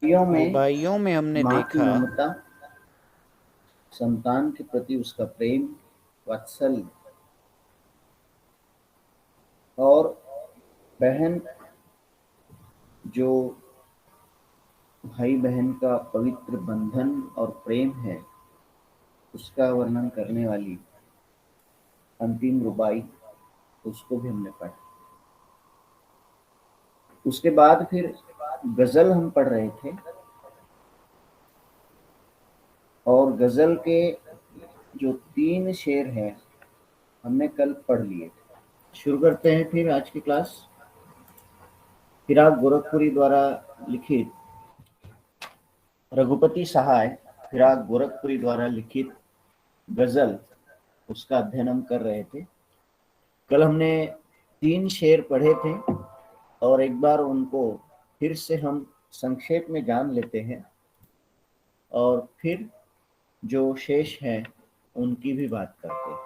और में भाइयों में हमने माँ की देखा ममता, संतान के प्रति उसका प्रेम, वात्सल्य, और बहन जो भाई बहन का पवित्र बंधन और प्रेम है, उसका वर्णन करने वाली अंतिम रुबाई, उसको भी हमने पढ़ा। उसके बाद फिर गजल हम पढ़ रहे थे, और गजल के जो 3 शेर हैं हमने कल पढ़ लिए थे। शुरू करते हैं फिर आज की क्लास। फिराक गोरखपुरी द्वारा लिखित रघुपति सहाय फिराक गोरखपुरी द्वारा लिखित गजल, उसका अध्ययन हम कर रहे थे। कल हमने 3 शेर पढ़े थे, और एक बार उनको फिर से हम संक्षेप में जान लेते हैं, और फिर जो शेष है उनकी भी बात करते हैं।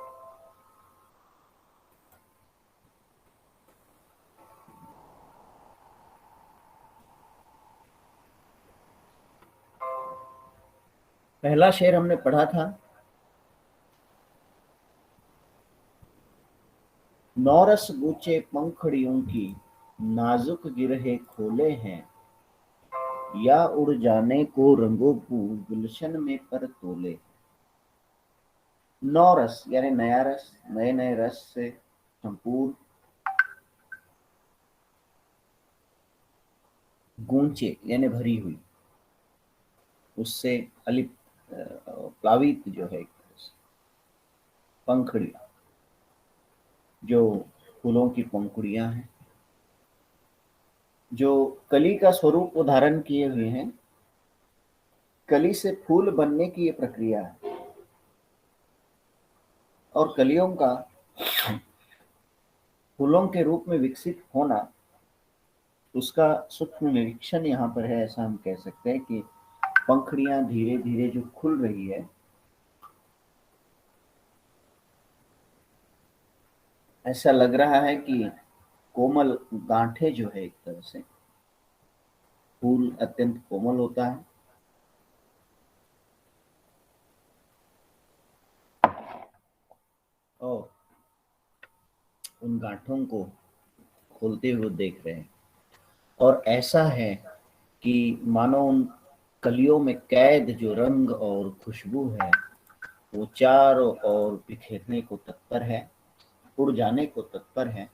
पहला शेर हमने पढ़ा था, नौरस गूचे पंखड़ियों की नाजुक गिरहे खोले हैं, या उड़ जाने को रंगों को गुलशन में पर तोले। नौरस यानी नया रस, नए नए रस से संपूर्ण। गूंचे यानी भरी हुई, उससे अलिप्त प्लावित जो है एक तरह से। पंखड़ियां, जो फूलों की पंखुड़ियां हैं, जो कली का स्वरूप वो धारण किए हुए हैं। कली से फूल बनने की ये प्रक्रिया है, और कलियों का फूलों के रूप में विकसित होना, उसका सूक्ष्म निरीक्षण यहाँ पर है। ऐसा हम कह सकते हैं कि पंखुड़ियां धीरे धीरे जो खुल रही है, ऐसा लग रहा है कि कोमल गांठे जो है, एक तरह से फूल अत्यंत कोमल होता है, और उन गांठों को खोलते हुए देख रहे हैं। और ऐसा है कि मानो उन कलियों में कैद जो रंग और खुशबू है, वो चारों ओर बिखेरने को तत्पर है, उड़ जाने को तत्पर है।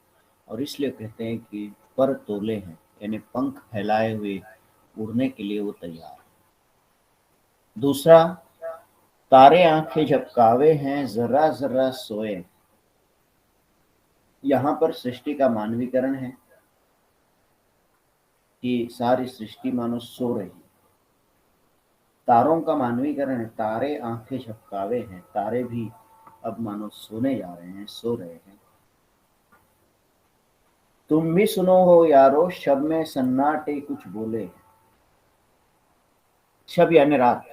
और इसलिए कहते हैं कि पर तोले हैं, यानी पंख फैलाए हुए उड़ने के लिए वो तैयार है। दूसरा, तारे आंखें झपकावे हैं जरा जरा सोए। यहाँ पर सृष्टि का मानवीकरण है कि सारी सृष्टि मानो सो रही। तारों का मानवीकरण है, तारे आंखें झपकावे हैं, तारे भी अब मानो सोने जा रहे हैं, सो रहे हैं। तुम भी सुनो हो यारो, शब में सन्नाटे कुछ बोले। शब यानी रात,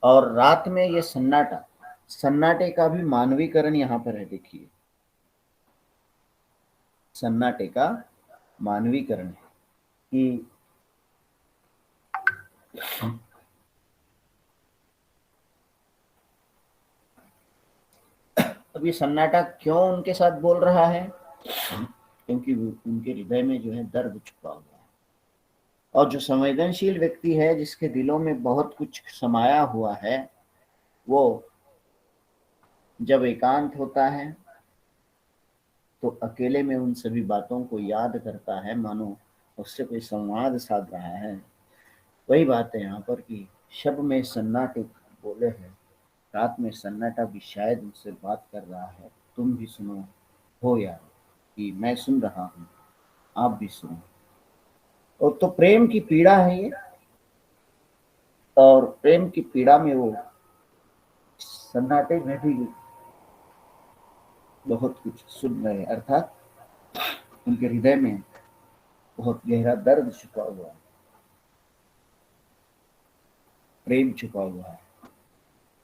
और रात में ये सन्नाटा, सन्नाटे का भी मानवीकरण यहाँ पर है। देखिए, सन्नाटे का मानवीकरण है कि अब ये सन्नाटा क्यों उनके साथ बोल रहा है, क्योंकि उनके हृदय में जो है दर्द छुपा हुआ है। और जो संवेदनशील व्यक्ति है, जिसके दिलों में बहुत कुछ समाया हुआ है, वो जब एकांत होता है तो अकेले में उन सभी बातों को याद करता है, मानो उससे कोई संवाद साध रहा है। वही बात है यहाँ पर कि शब में सन्नाटे बोले हैं, रात में सन्नाटा भी शायद मुझसे बात कर रहा है। तुम भी सुनो हो यार, कि मैं सुन रहा हूँ, आप भी सुनो। और तो प्रेम की पीड़ा है ये, और प्रेम की पीड़ा में वो सन्नाटे में भी बहुत कुछ सुन रहे हैं, अर्थात उनके हृदय में बहुत गहरा दर्द छुपा हुआ है, प्रेम छुपा हुआ है,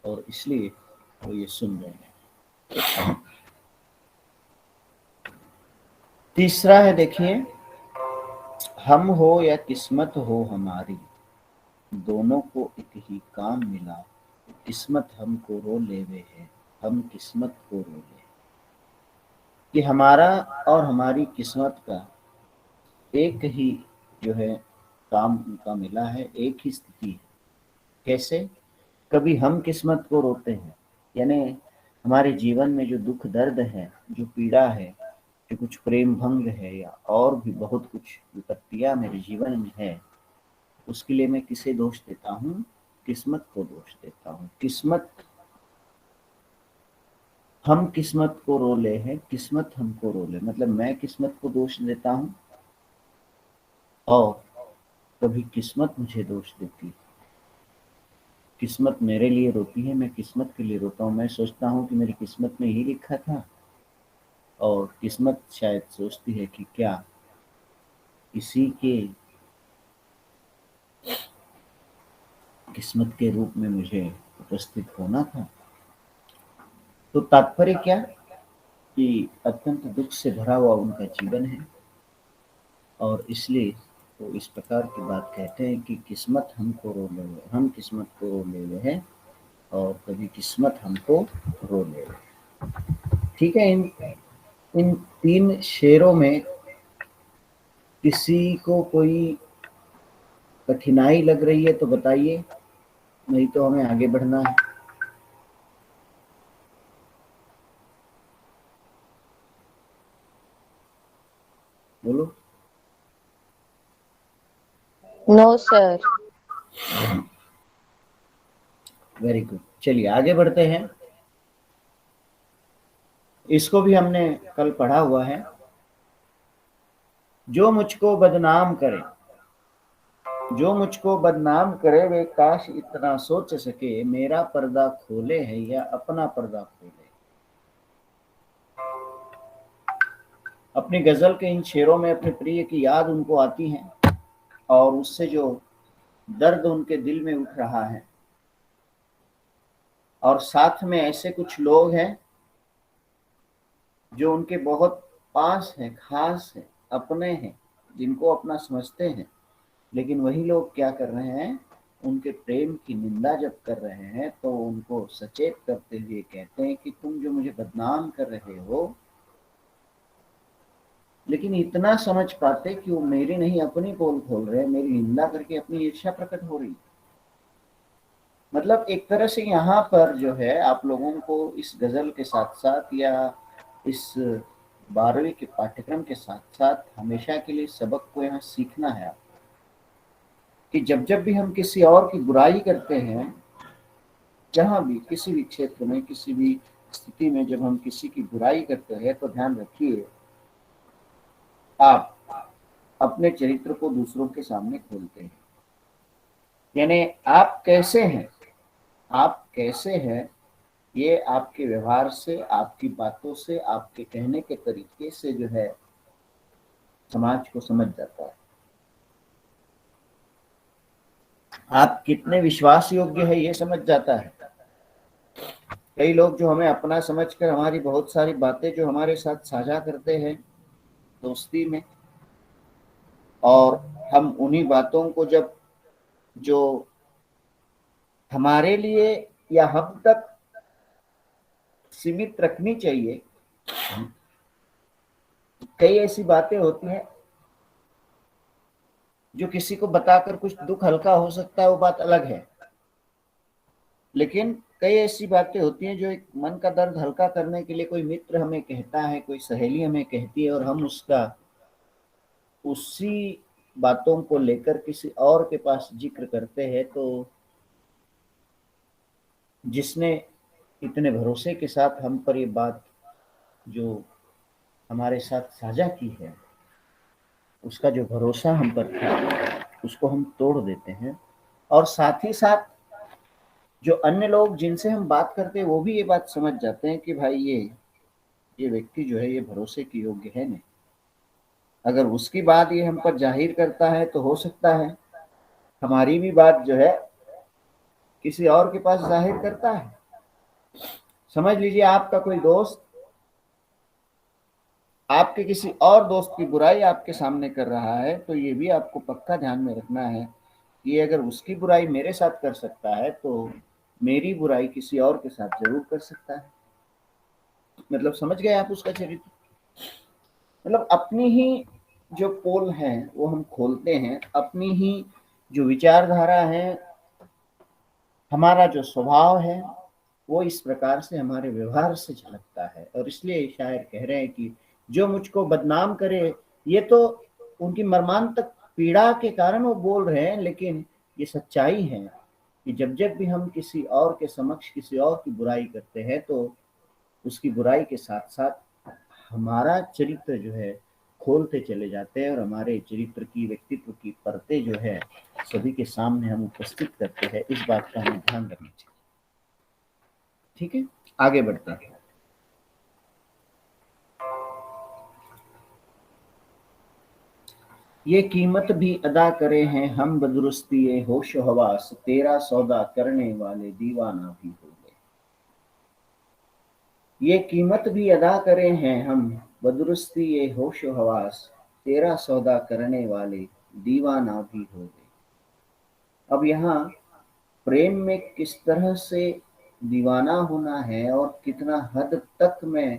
और इसलिए वो ये सुन रहे हैं। तीसरा है, देखिए, हम हो या किस्मत हो हमारी, दोनों को एक ही काम मिला। किस्मत हमको रो लेवे है, हम किस्मत को रो ले। कि हमारा और हमारी किस्मत का एक ही जो है काम उनका मिला है, एक ही स्थिति है। कैसे? कभी हम किस्मत को रोते हैं, यानी हमारे जीवन में जो दुख दर्द है, जो पीड़ा है, जो कुछ प्रेम भंग है या और भी बहुत कुछ विपत्तियां मेरे जीवन में है, उसके लिए मैं किसे दोष देता हूँ? किस्मत को दोष देता हूँ। किस्मत, हम किस्मत को रो ले हैं, किस्मत हमको रो ले, मतलब मैं किस्मत को दोष देता हूँ और कभी किस्मत मुझे दोष देती है। किस्मत मेरे लिए रोती है, मैं किस्मत के लिए रोता हूँ। मैं सोचता हूँ कि मेरी किस्मत में ही लिखा था, और किस्मत शायद सोचती है कि क्या इसी के किस्मत के रूप में मुझे उपस्थित होना था। तो तात्पर्य क्या कि अत्यंत दुख से भरा हुआ उनका जीवन है, और इसलिए वो इस प्रकार की बात कहते हैं कि किस्मत हमको रो ले, हम किस्मत को रो ले हैं और कभी किस्मत हमको रो ले। ठीक है, इन इन 3 शेरों में किसी को कोई कठिनाई लग रही है तो बताइए, नहीं तो हमें आगे बढ़ना है। बोलो। No sir. वेरी गुड, चलिए आगे बढ़ते हैं। इसको भी हमने कल पढ़ा हुआ है। जो मुझको बदनाम करे, जो मुझको बदनाम करे, वे काश इतना सोच सके, मेरा पर्दा खोले है या अपना पर्दा खोले। अपनी गजल के इन शेरों में अपने प्रिय की याद उनको आती है, और उससे जो दर्द उनके दिल में उठ रहा है, और साथ में ऐसे कुछ लोग हैं जो उनके बहुत पास हैं, खास हैं, अपने हैं, जिनको अपना समझते हैं, लेकिन वही लोग क्या कर रहे हैं, उनके प्रेम की निंदा जब कर रहे हैं तो उनको सचेत करते हुए कहते हैं कि तुम जो मुझे बदनाम कर रहे हो, लेकिन इतना समझ पाते कि वो मेरी नहीं अपनी पोल खोल रहे हैं, मेरी निंदा करके अपनी ईर्ष्या प्रकट हो रही। मतलब एक तरह से यहाँ पर जो है आप लोगों को इस गजल के साथ साथ या इस 12वीं के पाठ्यक्रम के साथ साथ हमेशा के लिए सबक को यहाँ सीखना है कि जब जब भी हम किसी और की बुराई करते हैं, जहाँ भी किसी भी क्षेत्र में किसी भी स्थिति में जब हम किसी की बुराई करते हैं, तो ध्यान रखिए आप अपने चरित्र को दूसरों के सामने खोलते हैं। यानी आप कैसे हैं, आप कैसे हैं, ये आपके व्यवहार से, आपकी बातों से, आपके कहने के तरीके से जो है समाज को समझ जाता है। आप कितने विश्वास योग्य है ये समझ जाता है। कई लोग जो हमें अपना समझकर हमारी बहुत सारी बातें जो हमारे साथ साझा करते हैं दोस्ती में, और हम उन्हीं बातों को जब जो हमारे लिए या हम तक सीमित रखनी चाहिए, कई ऐसी बातें होती हैं जो किसी को बताकर कुछ दुख हल्का हो सकता है, वो बात अलग है, लेकिन कई ऐसी बातें होती हैं जो एक मन का दर्द हल्का करने के लिए कोई मित्र हमें कहता है, कोई सहेली हमें कहती है, और हम उसका उसी बातों को लेकर किसी और के पास जिक्र करते हैं, तो जिसने इतने भरोसे के साथ हम पर ये बात जो हमारे साथ साझा की है, उसका जो भरोसा हम पर था उसको हम तोड़ देते हैं। और साथ ही साथ जो अन्य लोग जिनसे हम बात करते हैं वो भी ये बात समझ जाते हैं कि भाई ये व्यक्ति जो है ये भरोसे के योग्य है नहीं। अगर उसकी बात ये हम पर जाहिर करता है तो हो सकता है हमारी भी बात जो है किसी और के पास जाहिर करता है। समझ लीजिए आपका कोई दोस्त आपके किसी और दोस्त की बुराई आपके सामने कर रहा है, तो ये भी आपको पक्का ध्यान में रखना है कि अगर उसकी बुराई मेरे साथ कर सकता है तो मेरी बुराई किसी और के साथ जरूर कर सकता है। मतलब समझ गए आप उसका चरित्र? मतलब अपनी ही जो पोल है वो हम खोलते हैं, अपनी ही जो विचारधारा है, हमारा जो स्वभाव है, वो इस प्रकार से हमारे व्यवहार से झलकता है। और इसलिए शायर कह रहे हैं कि जो मुझको बदनाम करे, ये तो उनकी मर्मांतक पीड़ा के कारण वो बोल रहे हैं, लेकिन ये सच्चाई है कि जब जब भी हम किसी और के समक्ष किसी और की बुराई करते हैं तो उसकी बुराई के साथ साथ हमारा चरित्र जो है खोलते चले जाते हैं, और हमारे चरित्र की, व्यक्तित्व की परतें जो है सभी के सामने हम उपस्थित करते हैं। इस बात का हमें ध्यान रखना चाहिए। ठीक है, आगे बढ़ते हैं। ये कीमत भी अदा करे हैं हम बदरुस्ती ये होश हवास, तेरा सौदा करने वाले दीवाना भी हो गए। ये कीमत भी अदा करे हैं हम बदरुस्ती ये होश हवास, तेरा सौदा करने वाले दीवाना भी हो गए। अब यहाँ प्रेम में किस तरह से दीवाना होना है और कितना हद तक मैं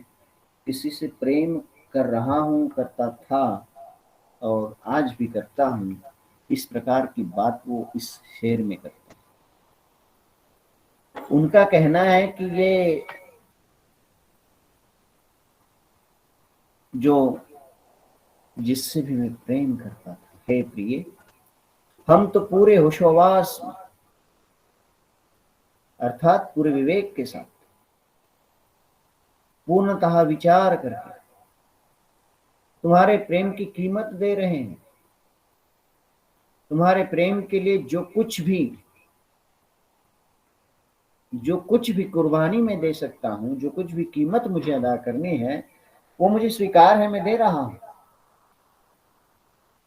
किसी से प्रेम कर रहा हूँ, करता था और आज भी करता हूँ, इस प्रकार की बात वो इस शेर में करते हैं। उनका कहना है कि ये जो जिससे भी मैं प्रेम करता था, हे प्रिय, हम तो पूरे होशोवास अर्थात पूरे विवेक के साथ, पूर्णतः विचार करके तुम्हारे प्रेम की कीमत दे रहे हैं। तुम्हारे प्रेम के लिए जो कुछ भी कुर्बानी मैं दे सकता हूँ, जो कुछ भी कीमत मुझे अदा करनी है, वो मुझे स्वीकार है, मैं दे रहा हूँ।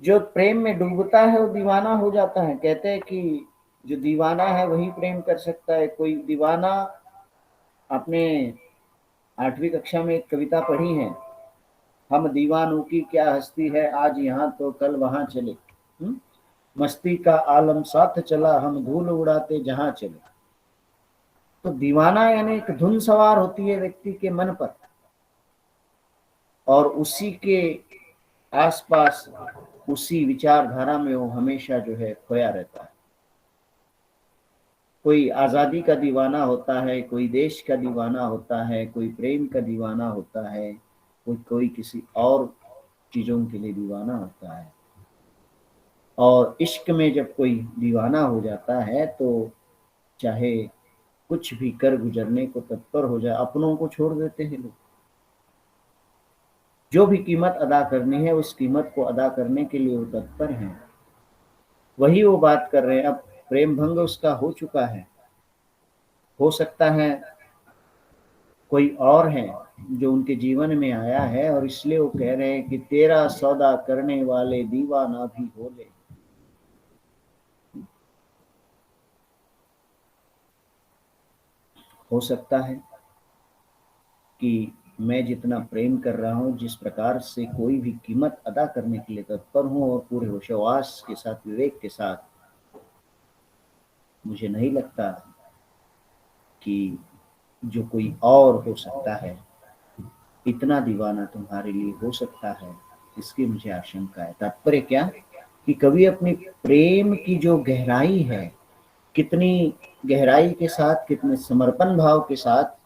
जो प्रेम में डूबता है वो दीवाना हो जाता है। कहते हैं कि जो दीवाना है वही प्रेम कर सकता है। कोई दीवाना, आपने 8वीं कक्षा में एक कविता पढ़ी है, हम दीवानों की क्या हस्ती है, आज यहाँ तो कल वहां चले। मस्ती का आलम साथ चला, हम धूल उड़ाते जहां चले। तो दीवाना यानी एक धुन सवार होती है व्यक्ति के मन पर, और उसी के आसपास, उसी विचारधारा में वो हमेशा जो है खोया रहता है। कोई आजादी का दीवाना होता है, कोई देश का दीवाना होता है, कोई प्रेम का दीवाना होता है, कोई किसी और चीजों के लिए दीवाना होता है। और इश्क में जब कोई दीवाना हो जाता है तो चाहे कुछ भी कर गुजरने को तत्पर हो जाए, अपनों को छोड़ देते हैं लोग। जो भी कीमत अदा करनी है उस कीमत को अदा करने के लिए वो तत्पर हैं। वही वो बात कर रहे हैं। अब प्रेम भंग उसका हो चुका है, हो सकता है कोई और है जो उनके जीवन में आया है, और इसलिए वो कह रहे हैं कि तेरा सौदा करने वाले दीवाना भी हो ले। हो सकता है कि मैं जितना प्रेम कर रहा हूँ, जिस प्रकार से कोई भी कीमत अदा करने के लिए तत्पर हूँ और पूरे होशोवास के साथ, विवेक के साथ, मुझे नहीं लगता कि जो कोई और हो सकता है इतना दीवाना तुम्हारे लिए हो सकता है, इसकी मुझे आशंका है। तात्पर्य क्या कि कभी अपनी प्रेम की जो गहराई है, कितनी गहराई के साथ, कितने समर्पण भाव के साथ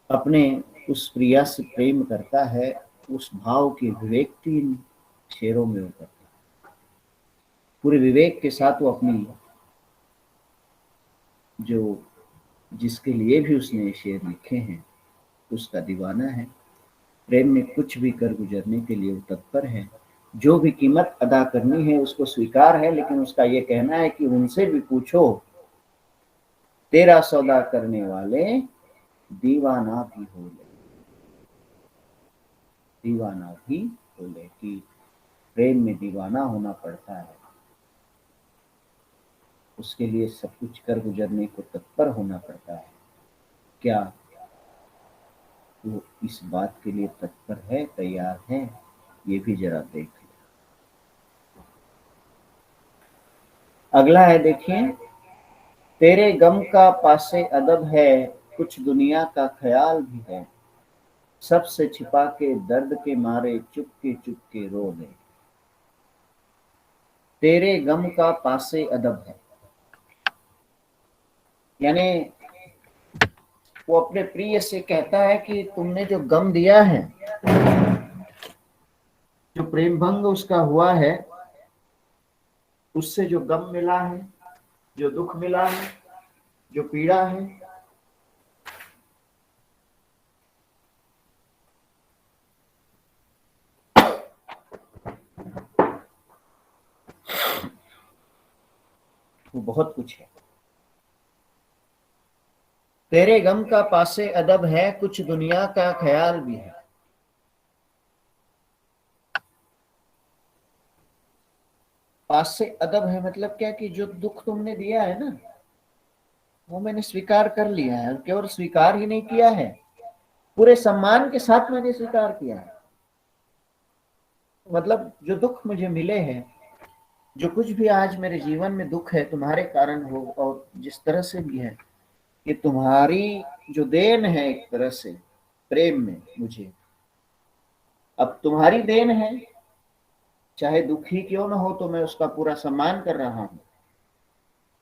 अपने उस प्रिया से प्रेम करता है, उस भाव की अभिव्यक्ति इन शेरों में वो करता है। पूरे विवेक के साथ वो अपनी जो जिसके लिए भी उसने शेर लिखे हैं उसका दीवाना है। प्रेम में कुछ भी कर गुजरने के लिए वो तत्पर है। जो भी कीमत अदा करनी है उसको स्वीकार है, लेकिन उसका ये कहना है कि उनसे भी पूछो, तेरा सौदा करने वाले दीवाना भी हो ले, दीवाना भी हो ले। कि प्रेम में दीवाना होना पड़ता है, उसके लिए सब कुछ कर गुजरने को तत्पर होना पड़ता है। क्या वो इस बात के लिए तत्पर है, तैयार है, ये भी जरा देख लो। अगला है, देखिए, तेरे गम का पासे अदब है, कुछ दुनिया का ख्याल भी है, सबसे छिपा के दर्द के मारे चुपके रो ले। तेरे गम का पासे अदब है, यानी वो अपने प्रिय से कहता है कि तुमने जो गम दिया है, जो प्रेम भंग उसका हुआ है, उससे जो गम मिला है, जो दुख मिला है, जो पीड़ा है, वो बहुत कुछ है। तेरे गम का पासे अदब है, कुछ दुनिया का ख्याल भी है। पासे अदब है मतलब क्या, कि जो दुख तुमने दिया है ना, वो मैंने स्वीकार कर लिया है। केवल स्वीकार ही नहीं किया है, पूरे सम्मान के साथ मैंने स्वीकार किया है। मतलब जो दुख मुझे मिले हैं, जो कुछ भी आज मेरे जीवन में दुख है, तुम्हारे कारण हो, और जिस तरह से भी है, ये तुम्हारी जो देन है एक तरह से प्रेम में मुझे। अब तुम्हारी देन है, चाहे दुख ही क्यों ना हो, तो मैं उसका पूरा सम्मान कर रहा हूं,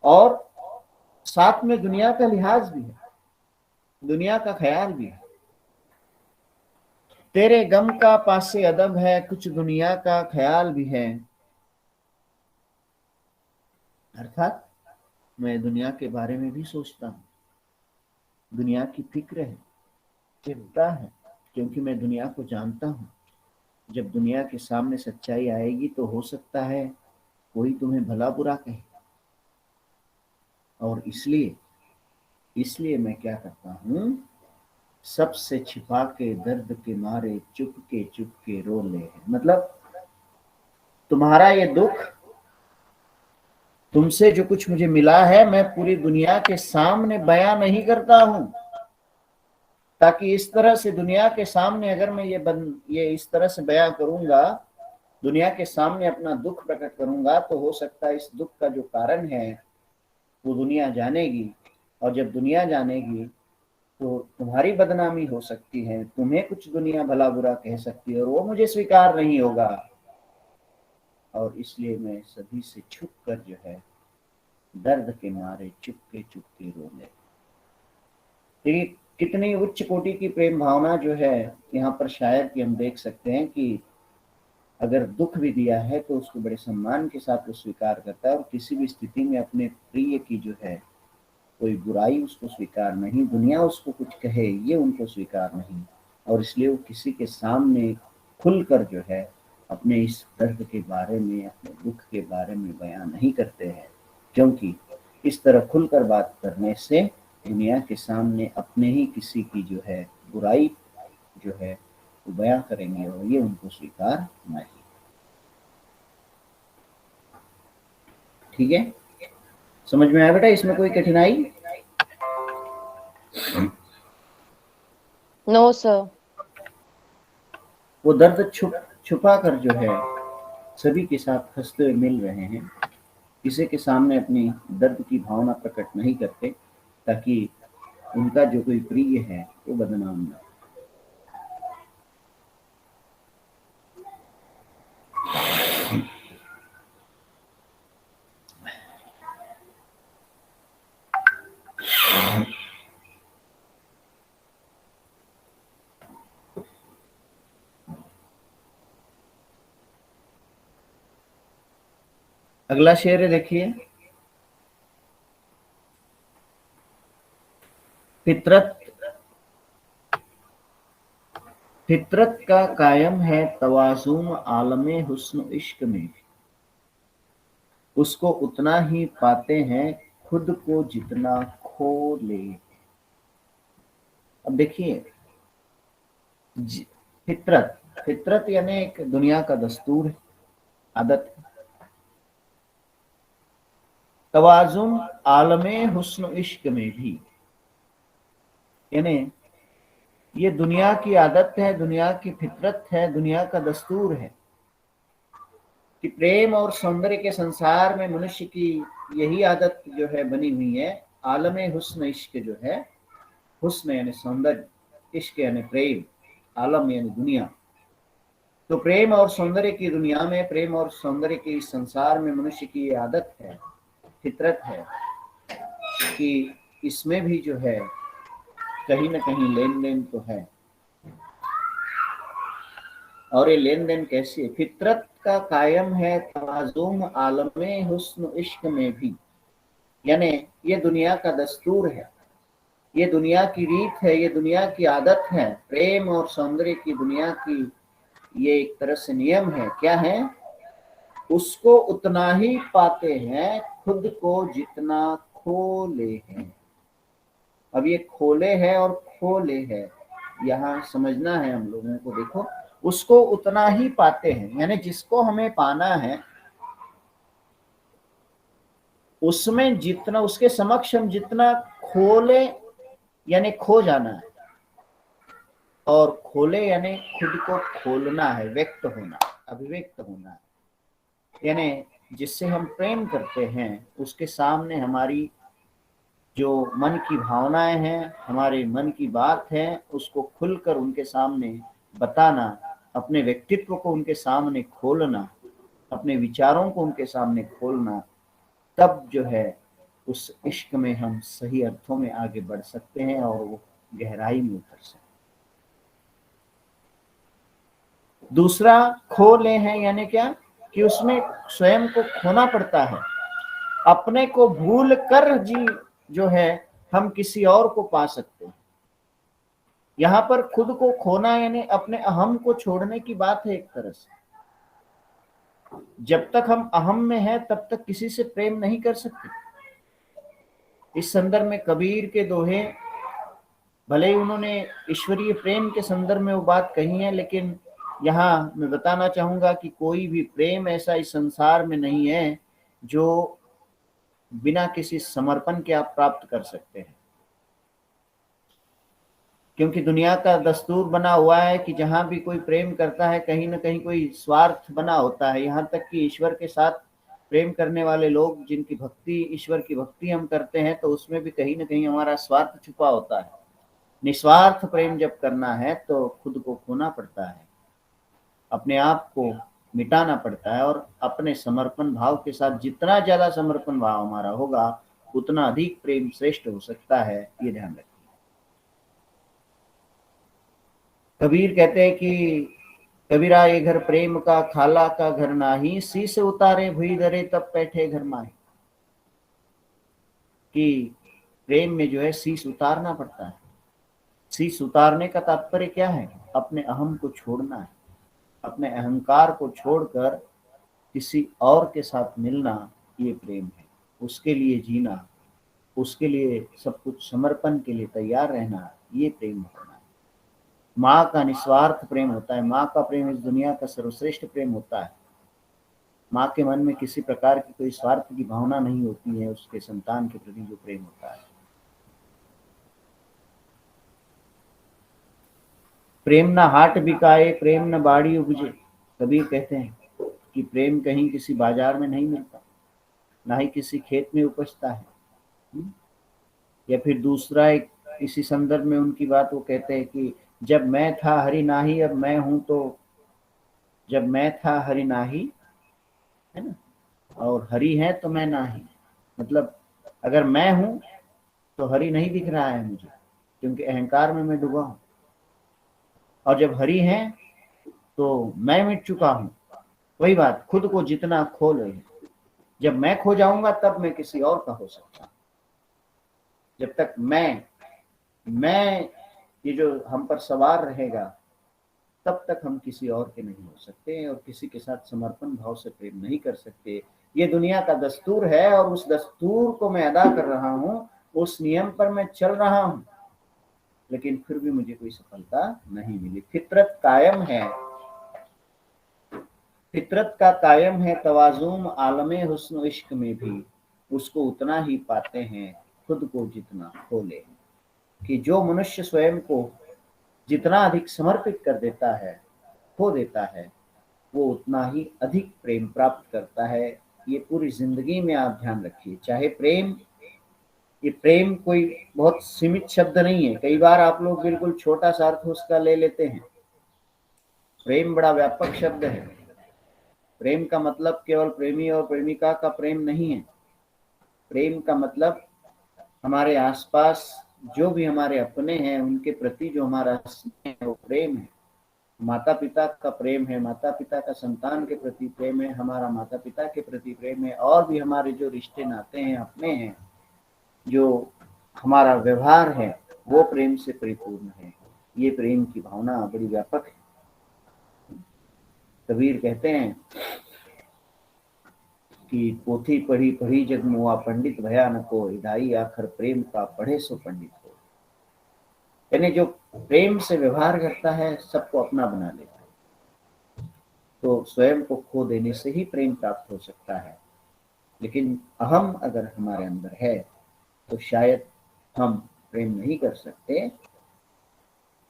और साथ में दुनिया का लिहाज भी है, दुनिया का ख्याल भी है। तेरे गम का पासे अदब है, कुछ दुनिया का ख्याल भी है। अर्थात मैं दुनिया के बारे में भी सोचता हूँ, दुनिया की फिक्र है, चिंता है, क्योंकि मैं दुनिया को जानता हूँ। जब दुनिया के सामने सच्चाई आएगी तो हो सकता है कोई तुम्हें भला बुरा कहे, और इसलिए इसलिए मैं क्या करता हूँ, सबसे छिपा के दर्द के मारे चुपके रो ले। मतलब तुम्हारा ये दुख, तुमसे जो कुछ मुझे मिला है, मैं पूरी दुनिया के सामने बयां नहीं करता हूं, ताकि इस तरह से दुनिया के सामने अगर मैं ये इस तरह से बयां करूंगा, दुनिया के सामने अपना दुख प्रकट करूंगा, तो हो सकता है इस दुख का जो कारण है वो दुनिया जानेगी, और जब दुनिया जानेगी तो तुम्हारी बदनामी हो सकती है, तुम्हें कुछ दुनिया भला बुरा कह सकती है, और वो मुझे स्वीकार नहीं होगा। और इसलिए मैं सभी से छुप कर जो है दर्द के मारे चुपके रो ले। देखिए कितनी उच्च कोटि की प्रेम भावना जो है यहाँ पर शायद कि हम देख सकते हैं कि अगर दुख भी दिया है तो उसको बड़े सम्मान के साथ वो स्वीकार करता है, और किसी भी स्थिति में अपने प्रिय की जो है कोई बुराई उसको स्वीकार नहीं, दुनिया उसको कुछ कहे ये उनको स्वीकार नहीं, और इसलिए वो किसी के सामने खुलकर जो है अपने इस दर्द के बारे में, अपने दुख के बारे में बयान नहीं करते हैं, क्योंकि इस तरह खुलकर बात करने से दुनिया के सामने अपने ही किसी की जो है बुराई जो है वो बयां करेंगे, और ये उनको स्वीकार नहीं। ठीक है, समझ में आया बेटा? इसमें कोई कठिनाई? No sir. वो दर्द छुपा कर जो है सभी के साथ हंसते हुए मिल रहे हैं, किसी के सामने अपनी दर्द की भावना प्रकट नहीं करते, ताकि उनका जो कोई प्रिय है वो बदनाम ना हो। अगला शेर है, देखिए, फितरत फितरत का कायम है तवाज़ुन आलमे हुस्न इश्क में, उसको उतना ही पाते हैं खुद को जितना खो ले। अब देखिए, फितरत फितरत यानी एक दुनिया का दस्तूर है, आदत है। तवाजुन आलमे हुस्न इश्क में भी, यानी ये दुनिया की आदत है, दुनिया की फितरत है, दुनिया का दस्तूर है कि प्रेम और सौंदर्य के संसार में मनुष्य की यही आदत जो है बनी हुई है। आलम हुस्न इश्क जो है, हुस्न यानी सौंदर्य, इश्क यानी प्रेम, आलम यानी दुनिया। तो प्रेम और सौंदर्य की दुनिया में, प्रेम और सौंदर्य के इस संसार में मनुष्य की ये आदत है, फितरत है कि इसमें भी जो है कहीं ना कहीं लेन देन तो है। और ये लेन देन कैसी है? फितरत का कायम है तवाज़ुन आलमे हुस्न इश्क में भी, यानी ये दुनिया का दस्तूर है, ये दुनिया की रीत है, ये दुनिया की आदत है। प्रेम और सौंदर्य की दुनिया की ये एक तरह से नियम है। क्या है? उसको उतना ही पाते हैं खुद को जितना खोले हैं। अब ये खोले है और खोले है, यहाँ समझना है हम लोगों को। देखो, उसको उतना ही पाते हैं यानी जिसको हमें पाना है उसमें जितना, उसके समक्ष हम जितना खोले यानी खो जाना है, और खोले यानी खुद को खोलना है, व्यक्त होना, अभिव्यक्त होना है। यानी जिससे हम प्रेम करते हैं उसके सामने हमारी जो मन की भावनाएं हैं, हमारे मन की बात है, उसको खुलकर उनके सामने बताना, अपने व्यक्तित्व को उनके सामने खोलना, अपने विचारों को उनके सामने खोलना, तब जो है उस इश्क में हम सही अर्थों में आगे बढ़ सकते हैं और वो गहराई में उतर सकते हैं। दूसरा खो ले हैं यानी क्या कि उसमें स्वयं को खोना पड़ता है, अपने को भूल कर जी जो है हम किसी और को पा सकते हैं। यहाँ पर खुद को खोना यानी अपने अहम को छोड़ने की बात है एक तरह से। जब तक हम अहम में हैं तब तक किसी से प्रेम नहीं कर सकते। इस संदर्भ में कबीर के दोहे, भले ही उन्होंने ईश्वरीय प्रेम के संदर्भ में वो बात कही है, लेकिन यहाँ मैं बताना चाहूंगा कि कोई भी प्रेम ऐसा इस संसार में नहीं है जो बिना किसी समर्पण के आप प्राप्त कर सकते हैं। क्योंकि दुनिया का दस्तूर बना हुआ है कि जहां भी कोई प्रेम करता है कहीं ना कहीं कोई स्वार्थ बना होता है। यहाँ तक कि ईश्वर के साथ प्रेम करने वाले लोग, जिनकी भक्ति, ईश्वर की भक्ति हम करते हैं, तो उसमें भी कहीं ना कहीं हमारा स्वार्थ छुपा होता है। निस्वार्थ प्रेम जब करना है तो खुद को खोना पड़ता है, अपने आप को मिटाना पड़ता है, और अपने समर्पण भाव के साथ जितना ज्यादा समर्पण भाव हमारा होगा उतना अधिक प्रेम श्रेष्ठ हो सकता है। ये ध्यान रखें। कबीर कहते हैं कि कबीरा ये घर प्रेम का, खाला का घर नाही, शीश उतारे भुई धरे तब बैठे घर माही। कि प्रेम में जो है शीश उतारना पड़ता है। शीश उतारने का तात्पर्य क्या है? अपने अहम को छोड़ना है, अपने अहंकार को छोड़कर किसी और के साथ मिलना, ये प्रेम है। उसके लिए जीना, उसके लिए सब कुछ समर्पण के लिए तैयार रहना, ये प्रेम होना है। माँ का निस्वार्थ प्रेम होता है। माँ का प्रेम इस दुनिया का सर्वश्रेष्ठ प्रेम होता है। माँ के मन में किसी प्रकार की कोई स्वार्थ की भावना नहीं होती है उसके संतान के प्रति जो प्रेम होता है। प्रेम न हाट बिकाए, प्रेम न बाड़ी उपजे। कबीर कहते हैं कि प्रेम कहीं किसी बाजार में नहीं मिलता, ना ही किसी खेत में उपजता है। या फिर दूसरा एक इसी संदर्भ में उनकी बात वो कहते हैं कि जब मैं था हरि नाही, अब मैं हूं तो, जब मैं था हरि नाही, है ना, और हरि है तो मैं नाही। मतलब अगर मैं हूं तो हरि नहीं दिख रहा है मुझे, क्योंकि अहंकार में मैं डूबा हूं, और जब हरि है तो मैं मिट चुका हूं। वही बात, खुद को जितना खो ले, जब मैं खो जाऊंगा तब मैं किसी और का हो सकता हूं। जब तक मैं ये जो हम पर सवार रहेगा तब तक हम किसी और के नहीं हो सकते, और किसी के साथ समर्पण भाव से प्रेम नहीं कर सकते। ये दुनिया का दस्तूर है और उस दस्तूर को मैं अदा कर रहा हूँ, उस नियम पर मैं चल रहा हूँ, लेकिन फिर भी मुझे कोई सफलता नहीं मिली। फितरत कायम है, फितरत का कायम है तवाज़ुन आलमे हुस्न इश्क में भी, उसको उतना ही पाते हैं खुद को जितना खोले। कि जो मनुष्य स्वयं को जितना अधिक समर्पित कर देता है, खो देता है, वो उतना ही अधिक प्रेम प्राप्त करता है। ये पूरी जिंदगी में आप ध्यान रखिए। चाहे प्रेम, ये प्रेम कोई बहुत सीमित शब्द नहीं है। कई बार आप लोग बिल्कुल छोटा सा अर्थ उसका ले लेते हैं। प्रेम बड़ा व्यापक शब्द है। प्रेम का मतलब केवल प्रेमी और प्रेमिका का प्रेम नहीं है। प्रेम का मतलब हमारे आसपास जो भी हमारे अपने हैं उनके प्रति जो हमारा स्नेह है वो प्रेम है। माता पिता का प्रेम है, माता पिता का संतान के प्रति प्रेम है, हमारा माता पिता के प्रति प्रेम है, और भी हमारे जो रिश्ते नाते हैं, अपने हैं, जो हमारा व्यवहार है, वो प्रेम से परिपूर्ण है। ये प्रेम की भावना बड़ी व्यापक है। कबीर कहते हैं कि पोथी पढ़ी पढ़ी जग मुआ, पंडित भया न कोई, ढाई आखर प्रेम का पढ़े सो पंडित हो। यानी जो प्रेम से व्यवहार करता है सबको अपना बना लेता है। तो स्वयं को खो देने से ही प्रेम प्राप्त हो सकता है। लेकिन अहम अगर हमारे अंदर है तो शायद हम प्रेम नहीं कर सकते,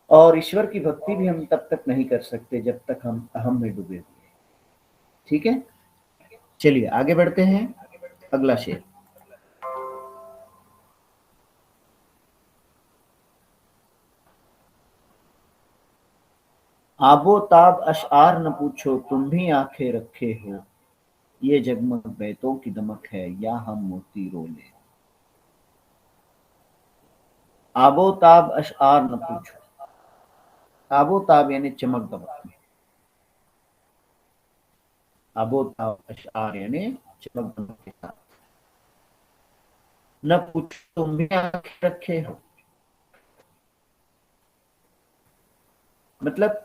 और ईश्वर की भक्ति भी हम तब तक नहीं कर सकते जब तक हम अहम में डूबे हुए हैं। ठीक है, चलिए आगे बढ़ते हैं। अगला शेर। आबो ताब अशआर न पूछो, तुम भी आंखें रखे हो, ये जगमग बैतों की दमक है या हम मोती रोले। आबो ताब अशआर न पूछो। आबो ताब यानी चमक दमक। आबो ताब अशआर यानी चमक दमक के साथ। न पूछो, तुम भी आंखें रखे हो। मतलब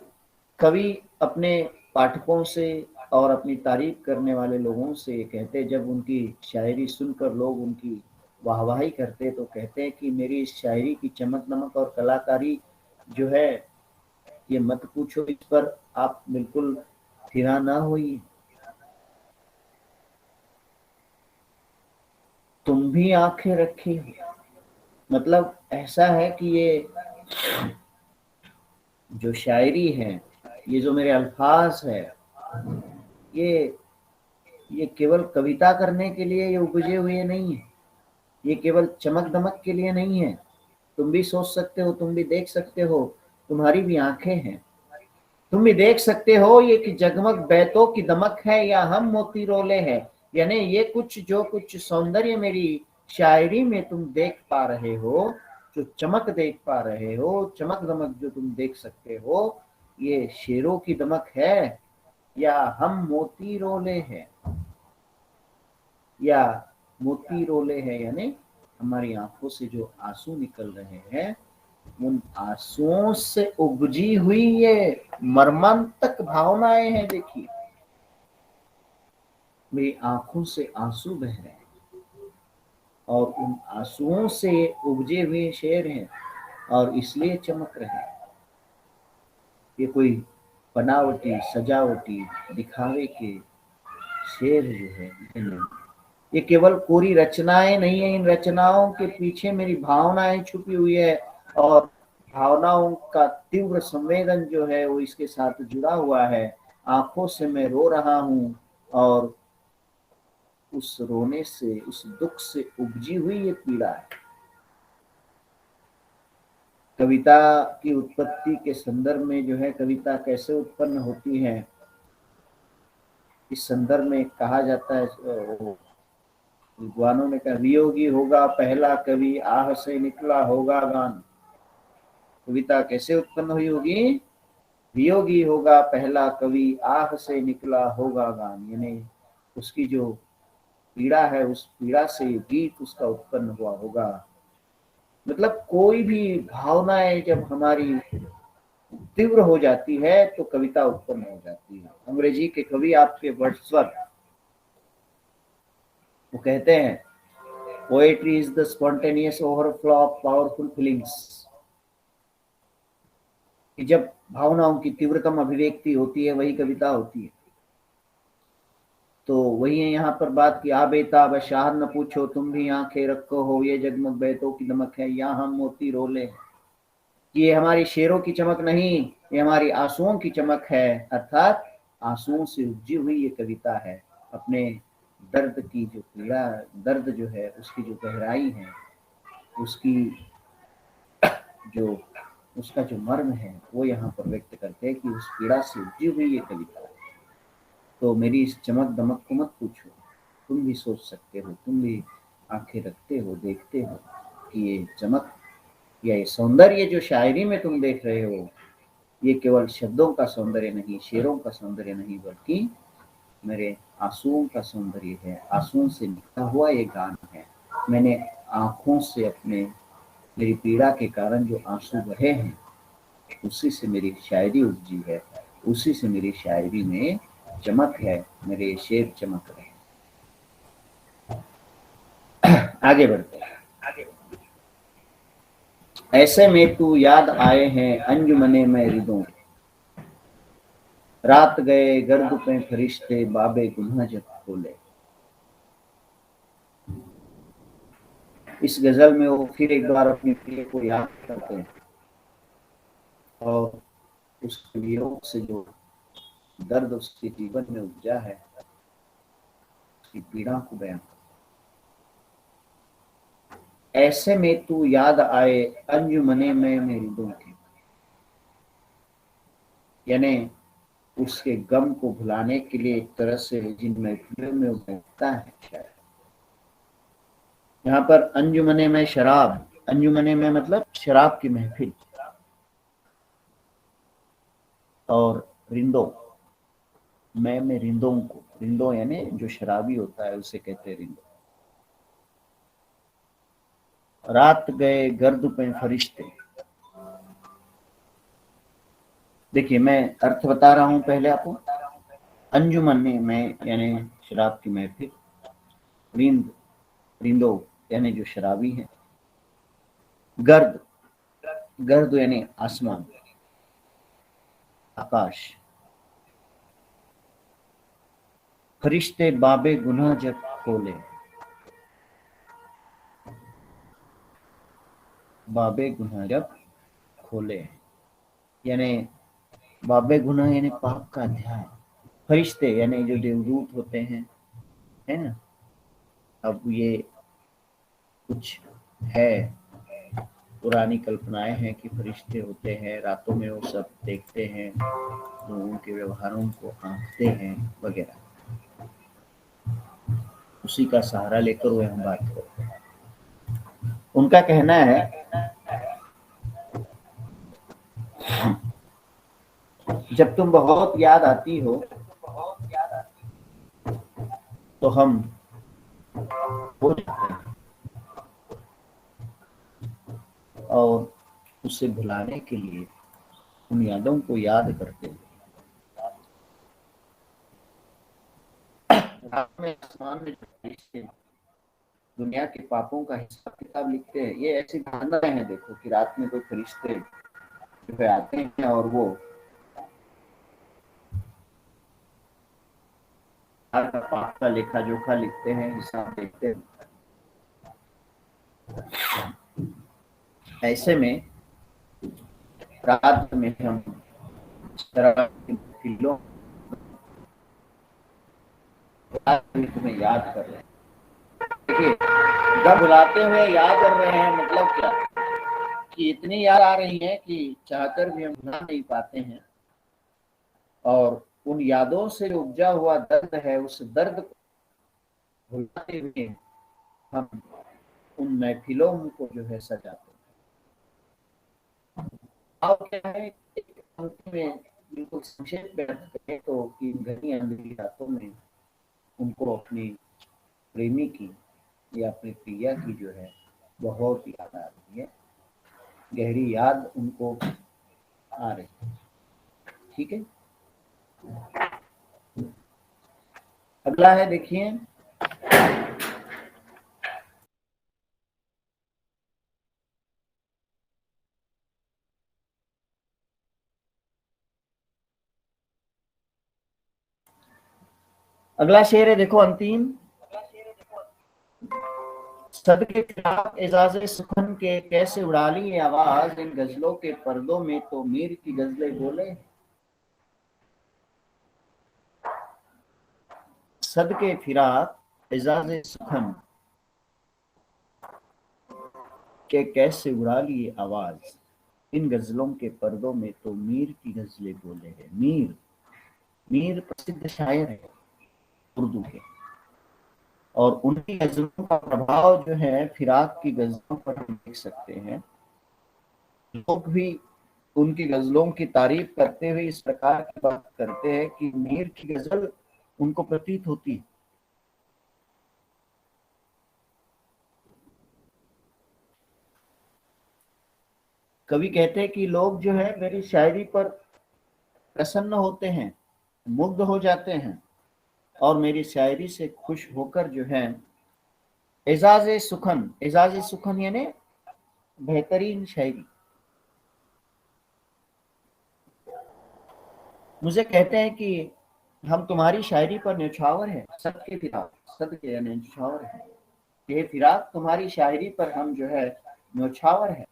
कवि अपने पाठकों से और अपनी तारीफ करने वाले लोगों से कहते, जब उनकी शायरी सुनकर लोग उनकी वाहवाही करते तो कहते हैं कि मेरी इस शायरी की चमक दमक और कलाकारी जो है ये मत पूछो, इस पर आप बिल्कुल फिदा ना होइए। तुम भी आंखें रखी हो, मतलब ऐसा है कि ये जो शायरी है, ये जो मेरे अल्फाज है, ये ये केवल कविता करने के लिए ये उपजे हुए नहीं है। ये केवल चमक दमक के लिए नहीं है। तुम भी सोच सकते हो, तुम भी देख सकते हो, तुम्हारी भी आंखें हैं, तुम भी देख सकते हो ये कि जगमग बैतों की दमक है या हम मोती रोले हैं। यानी ये कुछ जो कुछ सौंदर्य मेरी शायरी में तुम देख पा रहे हो, जो चमक देख पा रहे हो, चमक दमक जो तुम देख सकते हो, ये शेरों की दमक है या हम मोती रोले हैं। या मोती रोले हैं यानी हमारी आंखों से जो आंसू निकल रहे हैं, उन आंसुओं से उपजी हुई ये मर्मांतक भावनाएं हैं। देखिए, मेरी आंखों से आंसू बह रहे हैं और उन आंसुओं से उपजे हुए शेर हैं और इसलिए चमक रहे हैं। ये कोई बनावटी सजावटी दिखावे के शेर जो है ये नहीं, ये केवल पूरी रचनाएं नहीं है। इन रचनाओं के पीछे मेरी भावनाएं छुपी हुई है और भावनाओं का तीव्र संवेदन जो है वो इसके साथ जुड़ा हुआ है। आंखों से मैं रो रहा हूं और उस रोने से, उस दुख से उपजी हुई ये पीड़ा है। कविता की उत्पत्ति के संदर्भ में जो है, कविता कैसे उत्पन्न होती है, इस संदर्भ में कहा जाता है, विद्वानों ने कहा, वियोगी होगा पहला कवि, आह से निकला होगा गान। कविता कैसे उत्पन्न हुई होगी? वियोगी होगा पहला कवि, आह से निकला होगा गान। यानी उसकी जो पीड़ा है, उस पीड़ा से गीत उसका उत्पन्न हुआ होगा। मतलब कोई भी भावनाएं जब हमारी तीव्र हो जाती है तो कविता उत्पन्न हो जाती है। अंग्रेजी के कवि आपके वर्ड्सवर्थ, वो कहते हैं, poetry is the spontaneous overflow of powerful feelings. कि जब भावनाओं की तीव्रतम अभिव्यक्ति होती है वही कविता होती है। तो वही है यहाँ पर बात की, आ बेताब अशार न पूछो, तुम भी आंखें रखो हो, ये जगमग बैतों की दमक है या हम मोती रोले हैं। ये हमारी शेरों की चमक नहीं, ये हमारी आंसुओं की चमक है, अर्थात आंसुओं से उपजी हुई ये कविता है। अपने दर्द की जो पीड़ा, दर्द जो है उसकी जो गहराई है, उसकी जो उसका जो मर्म है वो यहाँ पर व्यक्त करते हैं कि उस पीड़ा से उपजी हुई ये कविता है। तो मेरी इस चमक दमक को मत पूछो, तुम भी सोच सकते हो, तुम भी आंखें रखते हो, देखते हो कि ये चमक या ये सौंदर्य जो शायरी में तुम देख रहे हो, ये केवल शब्दों का सौंदर्य नहीं, शेरों का सौंदर्य नहीं, बल्कि मेरे आंसुओं का सौंदर्य है, आंसुओं से निकला हुआ ये गान है। मैंने आंखों से अपने, मेरी पीड़ा के कारण जो आंसू बहे हैं, उसी से मेरी शायरी उपजी है, उसी से मेरी शायरी में चमक है, मेरे शेर चमक रहे। आगे बढ़ते हैं। ऐसे में तू याद आए हैं अंजुमने में रिदों, रात गए गर्द पे फरिश्ते बाबे गुनाह जब खोले। इस गजल में वो फिर एक बार अपनी प्रिय को याद करते हैं और उसके वियोग से जो दर्द उसके जीवन में उपजा है, उसकी पीड़ा को बयान। ऐसे में तू याद आए अंजुमने में मेरी दो की, यानी उसके गम को भुलाने के लिए एक तरह से जिन महफिलों में वो बैठता है शायद। यहाँ पर अंजुमने में शराब, अंजुमने में मतलब शराब की महफिल, और रिंदो में रिंदों को, रिंदो यानी जो शराबी होता है उसे कहते हैं रिंदो। रात गए गर्द पे फरिश्ते, देखिए मैं अर्थ बता रहा हूं पहले आपको। अंजुमन में यानी शराब की महफिल, रिंद, रिंदो यानी जो शराबी है, गर्द, गर्द यानी आसमान, आकाश, फरिश्ते बाबे गुनाह जब खोले, बाबे गुनाह जब खोले, यानी बाबे गुनाह यानी पाप का अध्याय, फरिश्ते यानी जो देवदूत होते हैं, है ना। अब ये कुछ है, पुरानी कल्पनाएं हैं कि फरिश्ते होते हैं, रातों में वो सब देखते हैं, लोगों के व्यवहारों को आंकते हैं वगैरह, उसी का सहारा लेकर वो हम बात करते हैं। उनका कहना है जब तुम बहुत याद आती हो तो हम हो जाते हैं, और उसे भुलाने के लिए उन यादों को याद करते हैं। रात में आसमान में जो फरिश्ते दुनिया के पापों का हिसाब किताब लिखते हैं, ये ऐसी धारणाएं हैं देखो कि रात में कोई फरिश्ते जो है आते हैं और वो हर का पाप का लेखा जोखा लिखते हैं, हिसाब देखते हैं। ऐसे में रात में हम इस तरह की फिल्मों तुम्हें याद कर रहे हैं। देखिए, जब बुलाते हुए याद कर रहे हैं मतलब क्या, कि इतनी याद आ रही है कि चाहकर भी हम भुला नहीं पाते हैं, और उन यादों से जो उपजा हुआ दर्द है, उस दर्द को भुलाते हुए हम उन महफिलों को जो है सजाते हैं। अब क्या है, एक पंक्ति में बिल्कुल संक्षेप में अर्थ करें तो कि घनी अंधेरी रातों में उनको अपनी प्रेमी की या अपनी प्रिया की जो है बहुत याद आ रही है, गहरी याद उनको आ रही है। ठीक है, अगला है देखिए, अगला शेर है देखो, अंतिम। सद के खिलाफ एजाज सुखन के कैसे उड़ा ली ये आवाज, इन गजलों के पर्दों में तो मीर की गजलें बोले। सद के फिराक एजाज सुखन के कैसे उड़ा ली ये आवाज, इन गजलों के पर्दों में तो मीर की गजलें बोले है। मीर, मीर प्रसिद्ध शायर है उर्दू के, और उनकी गजलों का प्रभाव जो है फिराक की गजलों पर हम देख सकते हैं। लोग भी उनकी गजलों की तारीफ करते हुए इस प्रकार की बात करते हैं कि मीर की गजल उनको प्रतीत होती है। कवि कहते हैं कि लोग जो है मेरी शायरी पर प्रसन्न होते हैं, मुग्ध हो जाते हैं, और मेरी शायरी से खुश होकर जो है एजाज सुखन यानी बेहतरीन शायरी, मुझे कहते हैं कि हम तुम्हारी शायरी पर न्यौछावर है। सद के फिराक, सद के यानी न्यौछावर है, ये फिराक तुम्हारी शायरी पर हम जो है न्यौछावर है।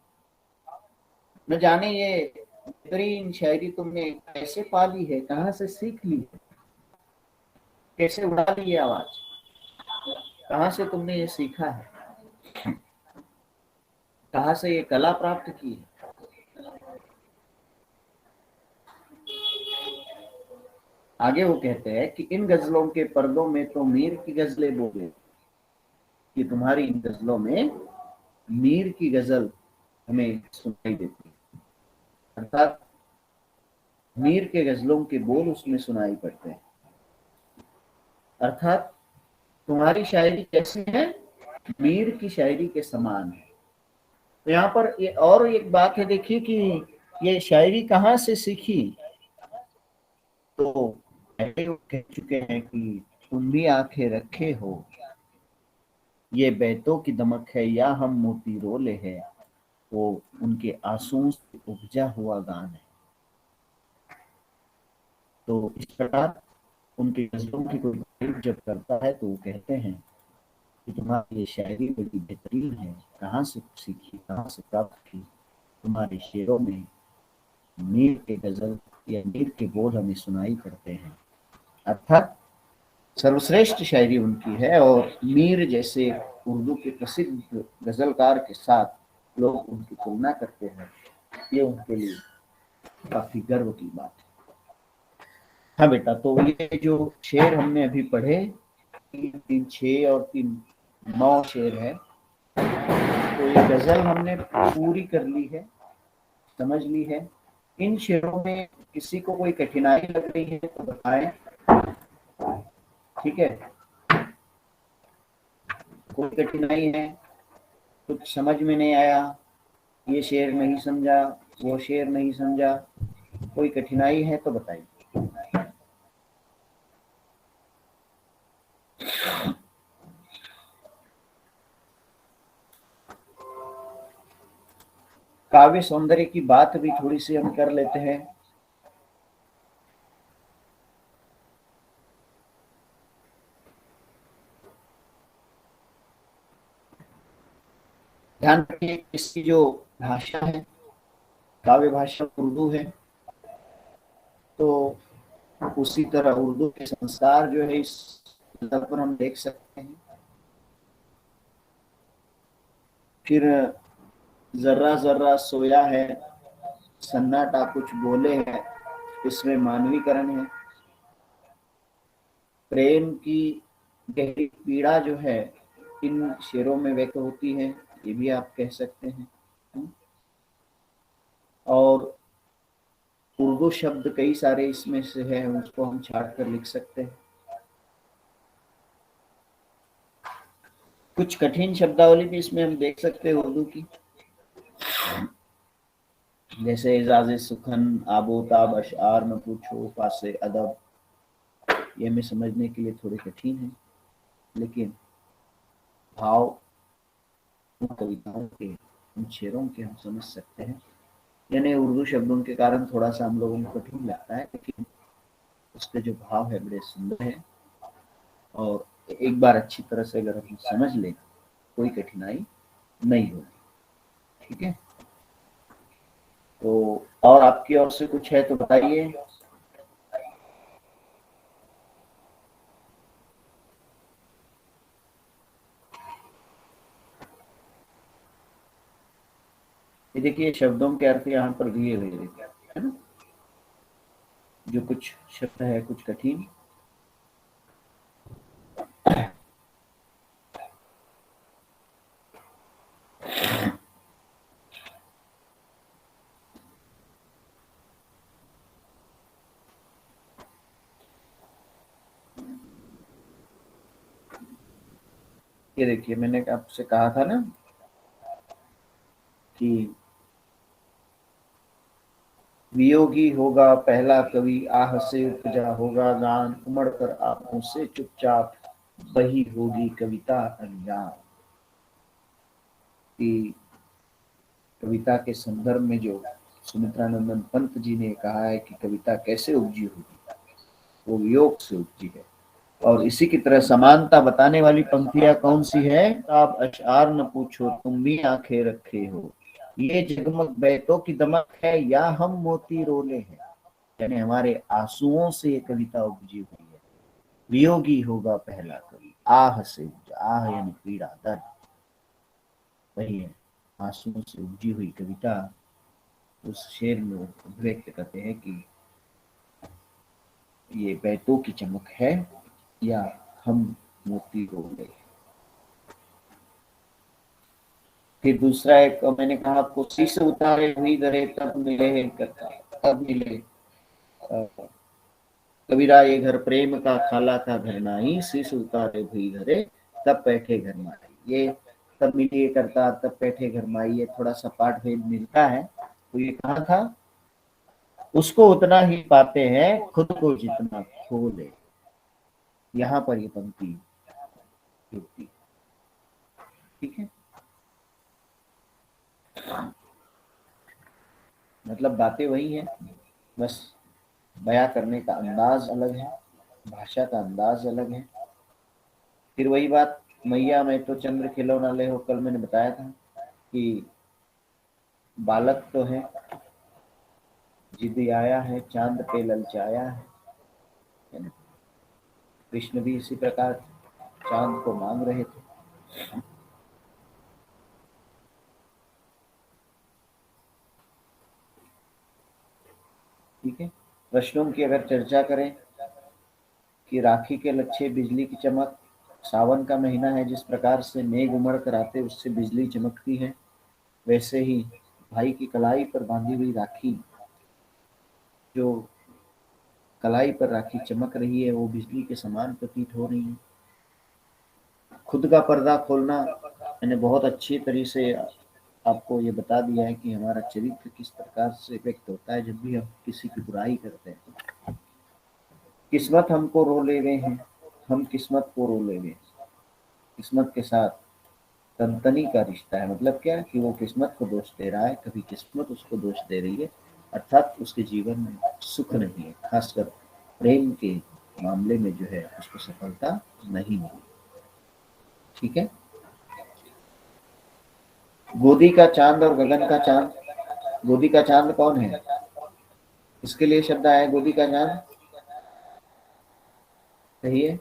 न जाने ये बेहतरीन शायरी तुमने कैसे पाली है, कहाँ से सीख ली है, कैसे उड़ा ली ये आवाज, कहाँ से तुमने ये सीखा है, कहाँ से ये कला प्राप्त की है। आगे वो कहते हैं कि इन गजलों के पर्दों में तो मीर की गजलें बोले, कि तुम्हारी इन गजलों में मीर की गजल हमें सुनाई देती है, अर्थात मीर के गजलों के बोल उसमें सुनाई पड़ते हैं। अर्थात तुम्हारी शायरी कैसी है, मीर की शायरी के समान है। तो यहाँ पर ये और एक बात है, देखिए कि ये शायरी कहाँ से सीखी, तो पहले वो कह चुके हैं कि तुम भी आंखें रखे हो, ये बैतों की दमक है या हम मोती रोले है, वो उनके आंसुओं से उपजा हुआ गान है। तो इस प्रकार उनकी गजलों की कोई तारीफ जब करता है तो वो कहते हैं कि तुम्हारी ये शायरी बड़ी बेहतरीन है, कहाँ से सीखी, कहाँ से प्राप्त की, तुम्हारे शेरों में मीर के गजल या मीर के बोल हमें सुनाई पड़ते हैं। अर्थात सर्वश्रेष्ठ शायरी उनकी है, और मीर जैसे उर्दू के प्रसिद्ध गजलकार के साथ लोग उनकी तुलना करते हैं, ये उनके लिए काफी गर्व की बात है। हाँ बेटा, तो ये जो शेर हमने अभी पढ़े, 3 6 और 3 9 शेर है, तो ये गजल हमने पूरी कर ली है, समझ ली है। इन शेरों में किसी को कोई कठिनाई लग रही है तो बताएं, ठीक है। कोई कठिनाई है, कुछ समझ में नहीं आया, ये शेर नहीं समझा, वो शेर नहीं समझा, कोई कठिनाई है तो बताइए। काव्य सौंदर्य की बात भी थोड़ी सी हम कर लेते हैं। ध्यान रखिए, इसकी जो भाषा है, काव्य भाषा उर्दू है, तो उसी तरह उर्दू के संस्कार जो है इस किताब पर हम देख सकते हैं। फिर जर्रा जर्रा सोया है, सन्नाटा कुछ बोले है, इसमें मानवीकरण है। प्रेम की गहरी पीड़ा जो है इन शेरों में व्यक्त होती है, ये भी आप कह सकते हैं। और उर्दू शब्द कई सारे इसमें से है, उसको हम छाट कर लिख सकते हैं। कुछ कठिन शब्दावली भी इसमें हम देख सकते हैं उर्दू की, जैसे एजाज सुखन, आबोताब, अशआर में पूछो, पासे अदब, ये हमें समझने के लिए थोड़े कठिन है, लेकिन भाव उन कविताओं के, उन शेरों के हम समझ सकते हैं। यानी उर्दू शब्दों के कारण थोड़ा सा हम लोगों को कठिन लगता है, लेकिन उसके जो भाव है बड़े सुंदर है, और एक बार अच्छी तरह से अगर हम समझ लें कोई कठिनाई नहीं होगी। ठीक है, तो और आपकी ओर से कुछ है तो बताइए। ये देखिए शब्दों के अर्थ यहाँ पर दिए हुए देखिए, है ना, जो कुछ शब्द है कुछ कठिन, ये देखिए मैंने आपसे कहा था ना कि वियोगी होगा पहला कवि, आह से उपजा होगा गान, उमड़ कर आंखों से चुपचाप वही होगी कविता अनजान। कि कविता के संदर्भ में जो सुमित्रानंदन पंत जी ने कहा है कि कविता कैसे उपजी होगी, वो वियोग से उपजी है। और इसी की तरह समानता बताने वाली पंक्तियां कौन सी है, आप अशआर न पूछो तुम भी आंखें रखे हो, ये जगमग बैतों की दमक है या हम मोती रोले हैं। यानी हमारे आंसुओं से ये कविता उपजी हुई है। वियोगी होगा पहला कवि, आह से उपजा, आह यानी पीड़ा दर्द, वही है आंसुओं से उपजी हुई कविता। उस शेर में वो व्यक्त करते हैं कि ये बैतों की चमक है या हम मोती रोले। फिर दूसरा एक मैंने कहा आपको, शीश उतारे हुई धरे तब मिले करता, तब मिले कबीरा ये घर प्रेम का खाला का घर नाही, शीश उतारे हुई धरे तब बैठे घर माई। ये तब मिले करता तब बैठे घर माई, ये थोड़ा सा पाठ भेद मिलता है। तो ये कहा था, उसको उतना ही पाते हैं खुद को जितना खो ले। यहाँ पर ये पंक्ति जुड़ती, ठीक है। मतलब बातें वही है, बस बयां करने का अंदाज अलग है, भाषा का अंदाज अलग है। फिर वही बात, मैया मैं तो चंद्र खिलौना ले हो, कल मैंने बताया था कि बालक तो है, जिद आया है, चांद पे ललचाया है ना। कृष्ण भी इसी प्रकार चांद को मांग रहे थे। ठीक है, प्रश्नों की अगर चर्चा करें कि राखी के लच्छे बिजली की चमक, सावन का महीना है, जिस प्रकार से मेघ उमड़ कर आते उससे बिजली चमकती है, वैसे ही भाई की कलाई पर बांधी हुई राखी, जो कलाई पर राखी चमक रही है वो बिजली के समान प्रतीत हो रही है। खुद का पर्दा खोलना, मैंने बहुत अच्छी तरीके से आपको ये बता दिया है कि हमारा चरित्र किस प्रकार से व्यक्त होता है जब भी हम किसी की बुराई करते हैं। किस्मत हमको रो ले गए हैं, हम किस्मत को रो ले गए। किस्मत के साथ तनतनी का रिश्ता है, मतलब क्या कि वो किस्मत को दोष दे रहा है, कभी किस्मत उसको दोष दे रही है, अर्थात उसके जीवन में सुख नहीं है, खासकर प्रेम के मामले में जो है उसको सफलता नहीं मिली। ठीक है, गोदी का चांद और गगन का चांद। गोदी का चांद कौन है, इसके लिए शब्द आया गोदी का चांद, सही है।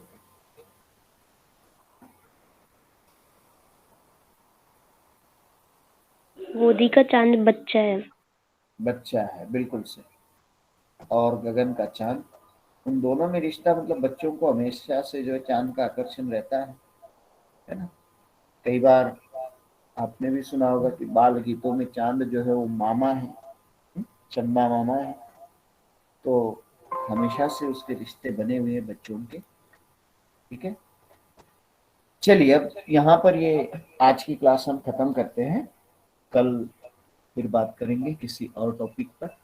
गोदी का चांद बच्चा है। बच्चा है, बिल्कुल सही। और गगन का चांद, उन दोनों में रिश्ता, मतलब बच्चों को हमेशा से जो है चांद का आकर्षण रहता है ना। कई बार आपने भी सुना होगा कि बाल गीतों में चांद जो है वो मामा है, चंदा मामा है। तो हमेशा से उसके रिश्ते बने हुए हैं बच्चों के। ठीक है, चलिए अब यहाँ पर ये आज की क्लास हम खत्म करते हैं, कल फिर बात करेंगे किसी और टॉपिक पर।